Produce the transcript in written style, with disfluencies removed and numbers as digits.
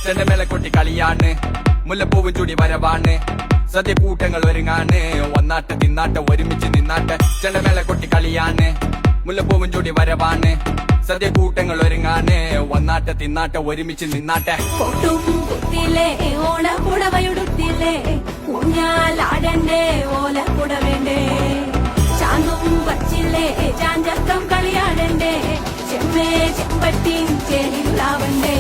ചെണ്ടമേള കൊട്ടി കളിയാണ്, മുല്ലപ്പൂവും ചൂടി വരവാണ്, സദ്യ കൂട്ടങ്ങൾ ഒരുങ്ങാണ്, ഒന്നാട്ട് തിന്നാട്ട് ഒരുമിച്ച് നിന്നാട്ട്. ചെണ്ടമേള കൊട്ടി കളിയാണ്, മുല്ലപ്പൂവും ചൂടി വരവാണ്, സദ്യ കൂട്ടങ്ങൾ ഒരുങ്ങാണ്, ഒന്നാട്ട് തിന്നാട്ട് ഒരുമിച്ച് നിന്നാട്ടെ. ഓണപ്പുടവയുടുത്തില്ലേ ഊഞ്ഞാലാടണ്ടേ ഓലപ്പുട വേണ്ടേ, ചാന്തും വച്ചില്ലേ ചാഞ്ചക്കം കളിയാടണ്ടേ, ചെമ്മേ ചെമ്പട്ടിൻ ചേരിലാവണ്ടേ.